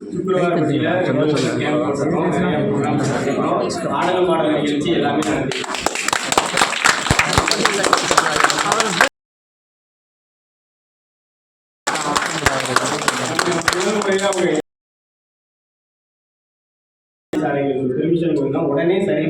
சுக்கிரவாரப்பட்டியில் camp போட்டிருக்கோம். நிறைய program பண்ணிருக்கோம். ஆடல் பாடல் நிகழ்ச்சி எல்லாமே நடத்தி பெர்மிஷன் கொடுத்தா உடனே சரி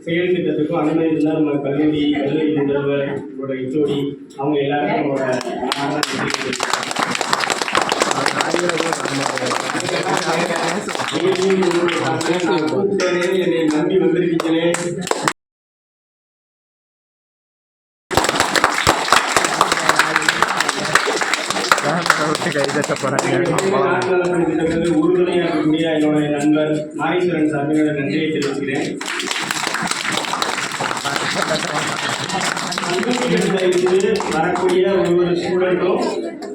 செயல் திட்டத்துக்கும் அனுமதி இருந்தால் நம்ம கல்லூரி முதல்வர் இத்தோடி அவங்க எல்லாருமே என்னை நம்பி வந்திருக்கீங்களே. உறுதுணையாக இருக்கக்கூடிய என்னுடைய நண்பர் மாரீஸ்வரன் சார் என்னோட நன்றியை தெரிவிக்கிறேன். வரக்கூடிய ஒவ்வொரு ஸ்டூடெண்ட்டும்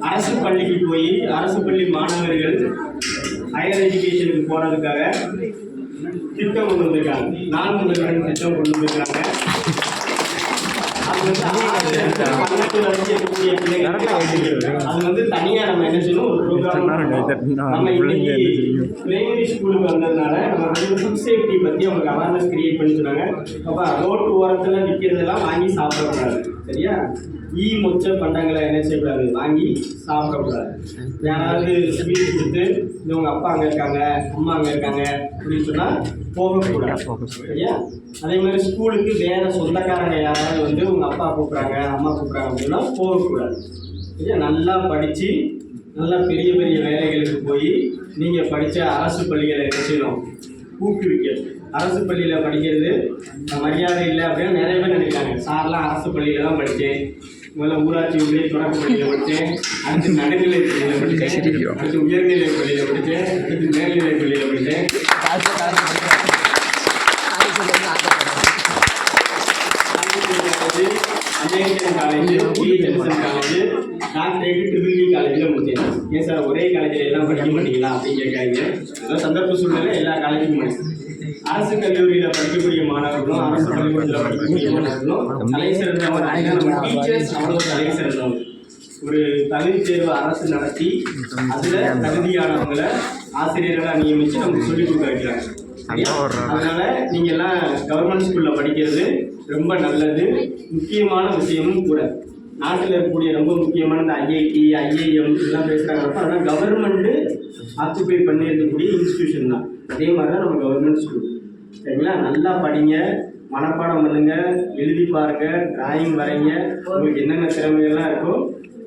அரசு பள்ளிக்கு போய் அரசு பள்ளி மாணவர்கள் ஹையர் எஜுகேஷனுக்கு போகிறதுக்காக திட்டம் கொண்டு வந்திருக்காங்க. 4 முதல்வரின் திட்டம் கொண்டு வந்திருக்காங்க. அது வந்து தனியாக நம்ம என்ன செய்யணும், ஒரு ப்ரோக்ராம் நம்ம இன்னைக்கு பிரைமரி ஸ்கூலுக்கு வந்ததுனால நம்ம வந்து ஃபுட் சேஃப்டி பற்றி அவங்களுக்கு அவேர்னஸ் கிரியேட் பண்ணி சொன்னாங்க. அப்போ ரோட்டு ஓரத்தில் விற்கிறதெல்லாம் வாங்கி சாப்பிடக்கூடாது, சரியா? மொச்ச பண்டங்களை என்ன செய்யக்கூடாது, வாங்கி சாப்பிடக்கூடாது. யாராவது ஸ்வீட் கொடுத்து இவங்க அப்பா அங்கே இருக்காங்க, அம்மா அங்கே இருக்காங்க அப்படின்னு சொன்னால் போகக்கூடாது, சரியா? அதே மாதிரி ஸ்கூலுக்கு வேறு சொந்தக்காரங்க யாராவது வந்து உங்கள் அப்பா கூப்பிட்றாங்க, அம்மா கூப்பிட்றாங்க அப்படின்னா போகக்கூடாது, சரியா? நல்லா படித்து நல்லா பெரிய பெரிய வேலைகளுக்கு போய் நீங்கள் படித்த அரசு பள்ளிகளை என்ன செய்யணும், ஊக்குவிக்கணும். அரசு பள்ளியில் படிக்கிறது மரியாதை இல்லை அப்படின்னு நிறைய பேர் நினைக்கிறாங்க. சார்லாம் அரசு பள்ளியில் தான் படித்தேன், முதல்ல ஊராட்சி உள்ளே தொடக்க பள்ளியில் படித்தேன், அடுத்து நடுநிலை பள்ளியில் படித்தேன், அடுத்து உயர்நிலை பள்ளியில் படித்தேன், அடுத்து மேல்நிலை பள்ளியில் படித்தேன், American college, Jensen college, doctorate triple காலேஜில் முடித்தேன். ஏன் சார் ஒரே காலேஜில் எல்லாம் படிக்க மாட்டீங்களா அப்படின்னு கேட்காங்க. ஏதோ சந்தர்ப்ப சூழ்நிலை எல்லா காலேஜுக்கும் முடியும். அரசு கல்லூரியில் படிக்கக்கூடிய மாணவர்களும் அரசு பள்ளிக்கூடத்தில் படிக்கக்கூடிய மாணவர்களும் தலை சிறந்தவங்க. நம்ம டீச்சர்ஸ் அவ்வளோ தலை சிறந்தவங்க. ஒரு தகுதி தேர்வு அரசு நடத்தி அதில் தகுதியானவங்களை ஆசிரியர்களாக நியமித்து நமக்கு சொல்லிக் கொடுக்க வைக்கிறாங்க. அதனால நீங்கள் எல்லாம் கவர்மெண்ட் ஸ்கூலில் படிக்கிறது ரொம்ப நல்லது, முக்கியமான விஷயமும் கூட. நாட்டில் இருக்கக்கூடிய ரொம்ப முக்கியமான இந்த ஐஐடி, ஐஐஎம் இதெல்லாம் பேசுகிறாங்க. அதனால் கவர்மெண்ட்டு ஆக்குபை பண்ணி இருக்கக்கூடிய இன்ஸ்டியூஷன் தான். அதே மாதிரி தான் நம்ம கவர்மெண்ட் ஸ்கூல், சரிங்களா? நல்லா படிங்க, மனப்பாடம் பண்ணுங்க, எழுதி பாருங்க, டிராயிங் வரைங்க. உங்களுக்கு என்னென்ன திறமைகள்லாம் இருக்கோ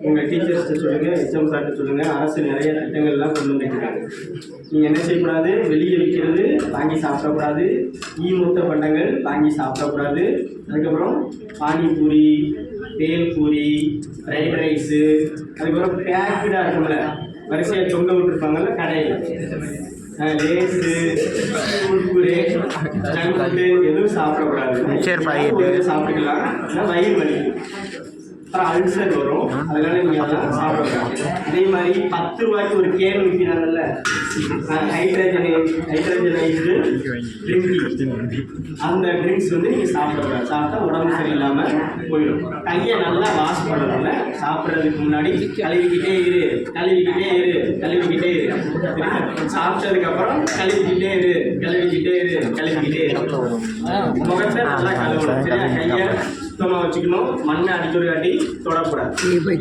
உங்கள் டீச்சர்ஸ்ட்டு சொல்லுங்கள், எச்எம் சார்ட்டு சொல்லுங்கள். அரசு நிறைய திட்டங்கள்லாம் கொண்டு வந்துருக்காங்க. நீங்கள் என்ன செய்யக்கூடாது, வெளியே விற்கிறது வாங்கி சாப்பிடக்கூடாது, மொத்த பண்டங்கள் வாங்கி சாப்பிடக்கூடாது. அதுக்கப்புறம் பானிபூரி, பேல்பூரி, ஃப்ரைட் ரைஸு, அதுக்கப்புறம் பேக்கடாக இருக்கும்ல, வரிசையாக தொங்க விட்டுருப்பாங்கல்ல கடையில், லேஸு, குர்குரே, ஜங்க் எதுவும் சாப்பிடக்கூடாது. சாப்பிட்டுக்கலாம், வயிறு வலி, அப்புறம் அல்சர் வரும். அதனால நீங்கள் அதெல்லாம் சாப்பிடக்கூடாது. அதே மாதிரி 10 ரூபாய்க்கு ஒரு கேன் விற்கிறாங்கல்ல, ஹைட்ரஜனைஸ்டு ட்ரிங்கிங், அந்த ட்ரிங்க்ஸ் வந்து நீங்கள் சாப்பிடக்கூடாது. சாப்பிட்டா உடம்பு சரியில்லாமல் போயிடும். கையை நல்லா வாஷ் பண்ணணும்ல, சாப்பிட்றதுக்கு முன்னாடி கழுவிக்கிட்டே இரு, கழுவிக்கிட்டே இரு, கழுவிக்கிட்டே இரு. சாப்பிட்டதுக்கப்புறம் கழுவிக்கிட்டே இரு, கழுவிக்கிட்டே இரு, கழுவிக்கிட்டே இரு. முகத்தை நல்லா கழுவணும், சரியா? கையை சுத்தமாக வச்சுக்கணும், மண்ணை அடிச்சொரு காட்டி தொடக்கூடாது. போய்